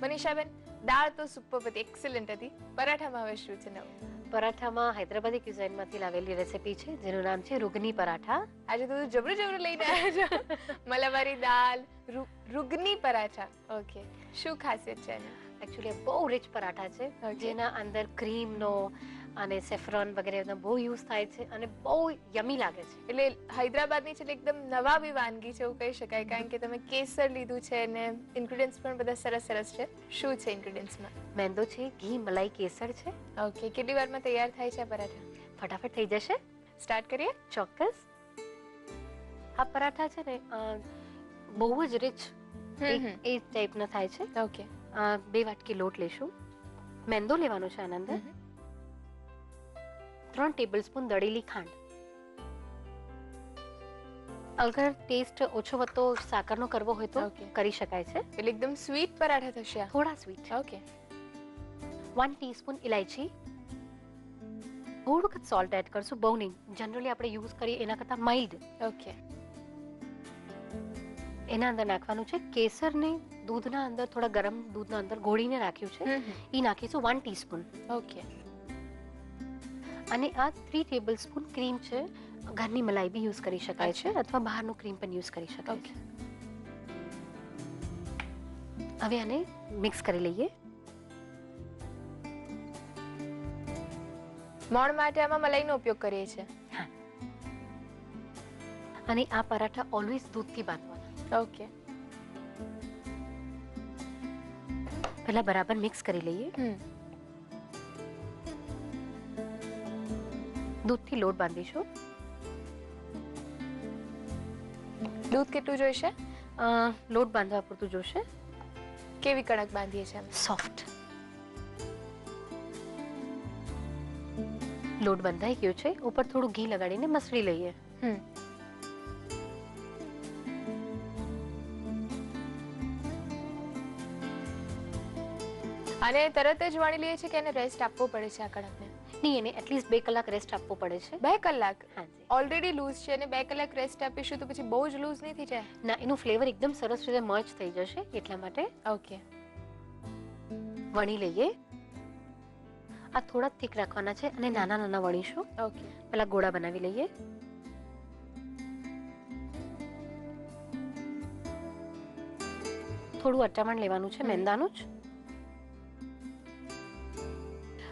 મનીષાબેન, દાળ તો સુપર હતી, એક્સેલન્ટ હતી. પરાઠામાં હવે શું છે નવું? પરાઠામાં હૈદરાબાદી ક્યુઝાઇનમાંથી લાવેલી રેસીપી છે જેનું નામ છે રૂગની પરાઠા. આજે તો જબરું જબરું લઈને આવ્યા છો. મલાવારી દાળ, રૂગની પરાઠા. ઓકે, શું ખાસિયત છે એની? એકચ્યુઅલી બહુ રિચ પરાઠા છે જેના અંદર ક્રીમનો અને સેફ્રોન વગેરેનો બહુ યુઝ થાય છે અને બહુ યમી લાગે છે. એટલે હૈદરાબાદની છે એકદમ નવાબી વાનગી છે એવું કહી શકાય, કારણ કે તમે કેસર લીધું છે અને ઇન્ગ્રેડિયન્ટ્સ પણ બધા સરસ સરસ છે. શું છે ઇન્ગ્રેડિયન્ટ્સમાં? મેંદો છે, ઘી, મલાઈ, કેસર છે. ઓકે, કેટલી વારમાં તૈયાર થાય છે આ પરાઠા? ફટાફટ થઈ જશે. સ્ટાર્ટ કરીએ? ચોક્કસ. આ પરાઠા છે ને બહુ જ રિચ એ ટાઈપના થાય છે. ઓકે, 2 વાટકી લોટ લેશું. મેંદો લેવાનો છે આના અંદર. 3 ટેબલસ્પૂન દળેલી ખાંડ. અગર ટેસ્ટ ઓછો વધતો સાકરનો કરવો હોય તો કરી શકાય છે. એટલે એકદમ સ્વીટ પરાઠા થશે આ? થોડા સ્વીટ. ઓકે. 1 ટીસ્પૂન ઇલાયચી. થોડુંક જ સોલ્ટ એડ કરશું, બહુ નહીં. જનરલી આપણે યુઝ કરીએ એના કરતાં માઇલ્ડ. ઓકે. એના અંદર નાખવાનું છે કેસરને દૂધના અંદર, થોડા ગરમ દૂધના અંદર ઘોળીને રાખ્યું છે એ નાખીશું 1 ટીસ્પૂન. ઓકે. અને આ 3 ટેબલસ્પૂન ક્રીમ છે. ઘરની મલાઈ બી યુઝ કરી શકાય છે અથવા બહારનું ક્રીમ પણ યુઝ કરી શકાય છે. હવે આને મિક્સ કરી લઈએ. મોણ માટે આમાં મલાઈનો ઉપયોગ કરીએ છીએ. હા. અને આ પરાઠા ઓલવેઝ દૂધથી બાંધવાના. ઓકે. પહેલા બરાબર મિક્સ કરી લઈએ. દૂધથી લોટ બાંધીશું. દૂધ કેટલું જોઈશે? લોટ બાંધવા પૂરતું જોશે. કેવી કણક બાંધીએ છીએ? સોફ્ટ. લોટ બંધાઈ ગયો છે. ઉપર થોડું ઘી લગાડીને મસળી લઈએ. અને તરત જ વણી લઈએ છીએ કે એને રેસ્ટ આપવો પડે છે આ કણકને? નહીં, એને એટલીસ્ટ 2 કલાક રેસ્ટ આપવો પડે છે. 2 કલાક? હાજી. ઓલરેડી લૂઝ છે અને 2 કલાક રેસ્ટ આપીશું તો પછી બહુ જ લૂઝ નહીં થઈ જાય? ના, એનું ફ્લેવર એકદમ સરસ રીતે મર્જ થઈ જશે એટલા માટે. ઓકે. વણી લઈએ. આ થોડા થીક રાખવાના છે અને નાના નાના વણીશું. ઓકે. પહેલા ગોળા બનાવી લઈએ. થોડું અટામણ લેવાનું છે મેંદાનું જ.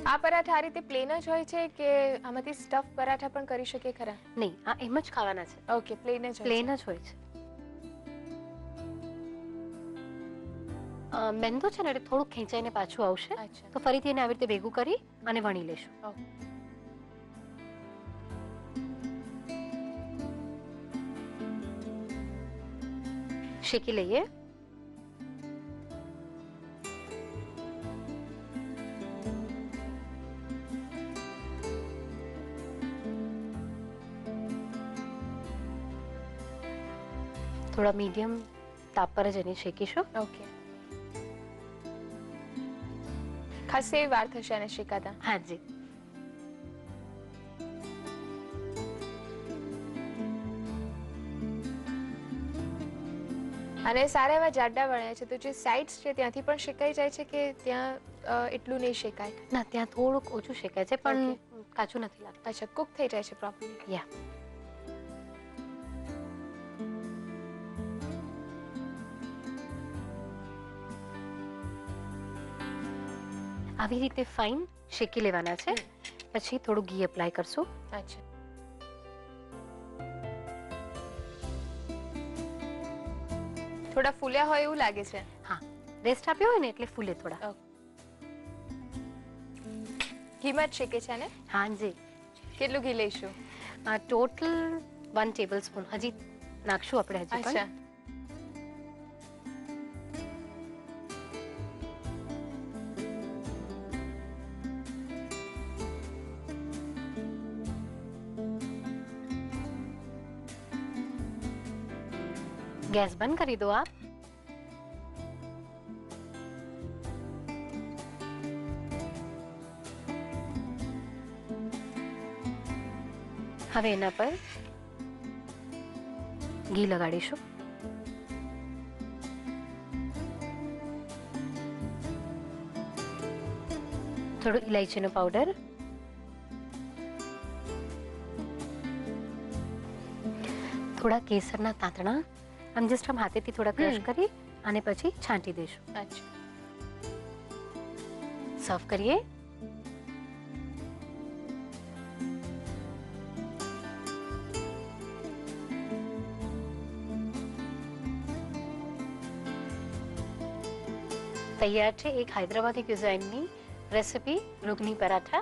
આ પરાઠા આ રીતે પ્લેન જ હોય છે કે આમાંથી સ્ટફ પરાઠા પણ કરી શકીએ ખરા? નહીં, આ એમ જ ખાવાના છે. ઓકે, પ્લેન જ હોય છે. મેંદો છે ને એટલે થોડું ખેંચાઈને પાછું આવશે. તો ફરીથી એને આવી રીતે ભેગું કરી અને વણી લેશું. શેકી લઈએ. થોડા મીડિયમ તાપ પર જ એને શેકીશું. ઓકે. ખાસી એવી વાર થશે આને શેકાતા? હાજી. અને સારા એવા જાડા વણ્યા છે તો જે સાઇડ્સ છે ત્યાંથી પણ શેકાઈ જાય છે કે ત્યાં એટલું નહીં શેકાય? ના, ત્યાં થોડુંક ઓછું શેકાય છે પણ કાચું નથી લાગતું. અચ્છા, કુક થઈ જાય છે પ્રોપરલી? યા. આવી રીતે ફાઇન શેકી લેવાના છે. પછી થોડું ઘી એપ્લાય કરશું. અચ્છા. થોડા ફૂલ્યા હોય એવું લાગે છે. હા, રેસ્ટ આપ્યો હોય ને એટલે ફૂલે થોડા. ઘીમાં જ શેકે છે ને? હાજી. કેટલું ઘી લઈશું? ટોટલ 1 ટેબલસ્પૂન હજી નાખશું આપણે. હજી અચ્છા. ગેસ બંધ કરી દો આપ. હવે એના પર ઘી લગાડીશું. થોડું ઇલાયચીનો પાવડર, થોડા કેસરના તાંતણા, આમ જસ્ટ આમ હાથેથી થોડા ક્રશ કરી અને પછી છાંટી દઈશું. અચ્છા. સર્વ કરીએ. તૈયાર છે એક હૈદરાબાદી ક્યુઝાઇનની રેસિપી રૂગની પરાઠા.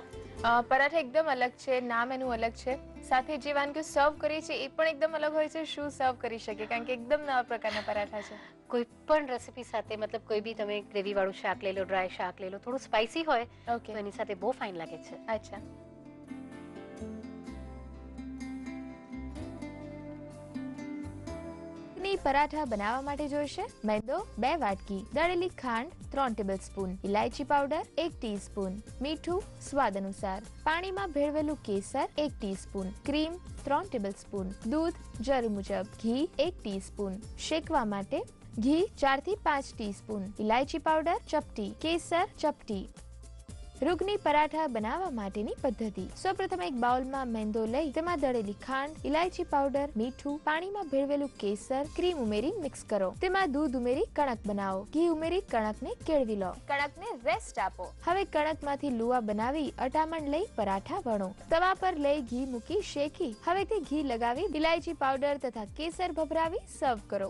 પરાઠા એકદમ અલગ છે, નામ એનું અલગ છે, સાથે જે વાનગીઓ સર્વ કરી છે એ પણ એકદમ અલગ હોય છે. શું સર્વ કરી શકે, કારણ કે એકદમ નવા પ્રકારના પરાઠા છે. કોઈ પણ રેસિપી સાથે, મતલબ કોઈ બી તમે ગ્રેવી વાળું શાક લઈ લો, ડ્રાય શાક લઈ લો, થોડું સ્પાઇસી હોય ઓકે. તો એની સાથે બહુ ફાઇન લાગે છે. અચ્છા. ની પરાઠા બનાવવા માટે જોઈશે મેંદો 2 વાટકી, દળેલી ખાંડ 3 ટેબલસ્પૂન, ઇલાયચી પાવડર 1 ટીસ્પૂન, મીઠું સ્વાદ અનુસાર, પાણીમાં ભેળવેલું કેસર 1 ટીસ્પૂન, ક્રીમ 3 ટેબલસ્પૂન, દૂધ જરૂર મુજબ, ઘી 1 ટીસ્પૂન, શેકવા માટે ઘી 4 થી 5 ટીસ્પૂન, ઇલાયચી પાવડર ચપટી, કેસર ચપટી. રૂગની પરાઠા બનાવવા માટેની પદ્ધતિ. સૌપ્રથમ એક બાઉલમાં મેંદો લઈ તેમાં દળેલી ખાંડ, ઇલાયચી પાવડર, મીઠું, પાણીમાં ભેળવેલું કેસર, ક્રીમ ઉમેરી મિક્સ કરો. તેમાં દૂધ ઉમેરી કણક બનાવો. ઘી ઉમેરી કણકને કેળવી લો. કણકને રેસ્ટ આપો. હવે કણકમાંથી લુવા બનાવી અટામણ લઈ પરાઠા વણો. તવા પર લઈ ઘી મૂકી શેકી હવેથી ઘી લગાવી ઇલાયચી પાવડર તથા કેસર ભભરાવી સર્વ કરો.